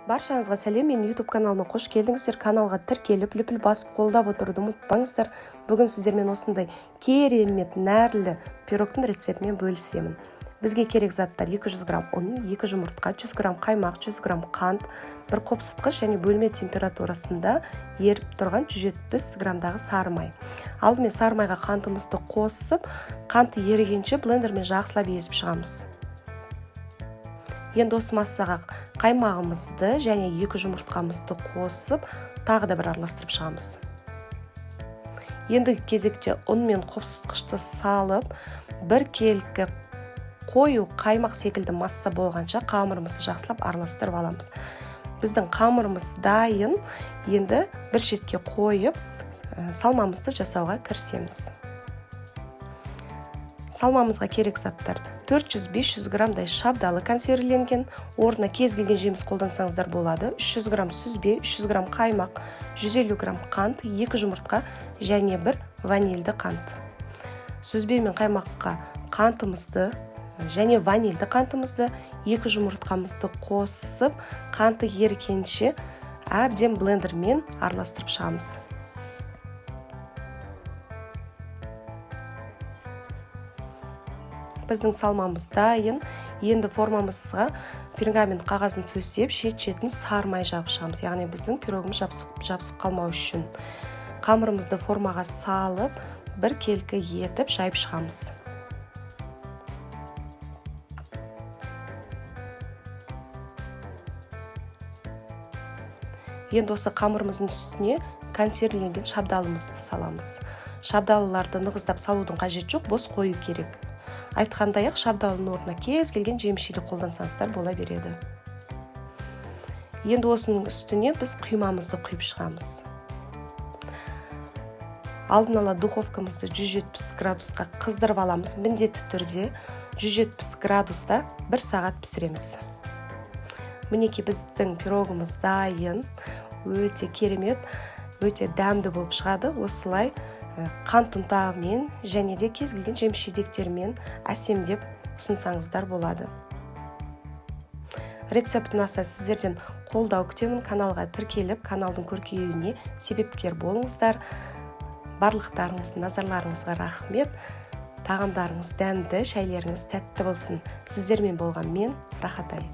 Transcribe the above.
Баршаңызға сәлем, мен YouTube каналыма қош келдіңіздер. Каналға тіркеліп, лүпіл басып қолдап отыруды ұмытпаңыздар. Бүгін сіздермен осындай керемет нәрлі пирогтың рецептімен бөлісемін. Бізге керек заттар 200 грамм ұн, 2 жұмыртқа, 100 грамм қаймақ, 100 грамм қант, бір қопсытқыш және бөлме температурасында еріп тұрған 170 граммдағы сары май. Алдымен сары майға қантымызды қосып, қанты ерігенше блендермен жақсылап езіп шығамыз. Енді осы массаға қаймағымызды және 2 жұмыртқамызды қосып, тағы да бір араластырып шығамыз. Ендігі кезекте ұн мен қопсытқышты салып, бір келкі қою қаймақ секілді масса болғанша қамырымызды жақсылап араластырып аламыз. Біздің қамырымыз дайын. Енді бір шетке қойып, салмамызды жасауға кірісеміз. Салмамызға керек заттар 400-500 граммдай шабдалы консервіленген, орнына кез келген жеміс қолдансаңыздар болады. 300 грамм сүзбе, 300 грамм қаймақ, 150 грамм қант, 2 жұмыртқа және бір ванильді қант. Сүзбе мен қаймаққа қантымызды және ванильді қантымызды, 2 жұмыртқамызды қосып, қанты ерігенше әбден блендермен араластырып шығамыз. Біздің салмамыз дайын. Енді формамызға пергамент қағазын төсеп, шет-шетін сары май жабып шығамыз. Яғни біздің пирогымыз жабысып қалмау үшін. Қамырымызды формаға салып, бір келкі етіп жайып шығамыз. Енді осы қамырымыздың үстіне консервіленген шабдалымызды саламыз. Шабдалыларды нығыздап салудың қажет жоқ, бос қою керек. Айтқандай-ақ шабдалының орнына кез келген жеміс-жидек қолдансаңыздар бола береді. Енді осының үстіне біз құймамызды құйып шығамыз. Алдын ала духовкамызды 170 градусқа қыздырып аламыз. Міндетті түрде 170 градуста 1 сағат пісіреміз. Мінекей біздің пирогымыз дайын, өте керемет, өте дәмді болып шығады. Осылай қант ұнтағымен және де кез келген жеміс-жидектермен әсемдеп ұсынсаңыздар болады. Рецепт ұнаса сіздерден қолдау күтемін. Каналға тіркеліп, каналдың көркеюіне себепкер болыңыздар. Барлықтарыңыз назарларыңызға рахмет. Тағамдарыңыз дәмді, шайлеріңіз тәтті болсын. Сіздермен болған мен Рахатай.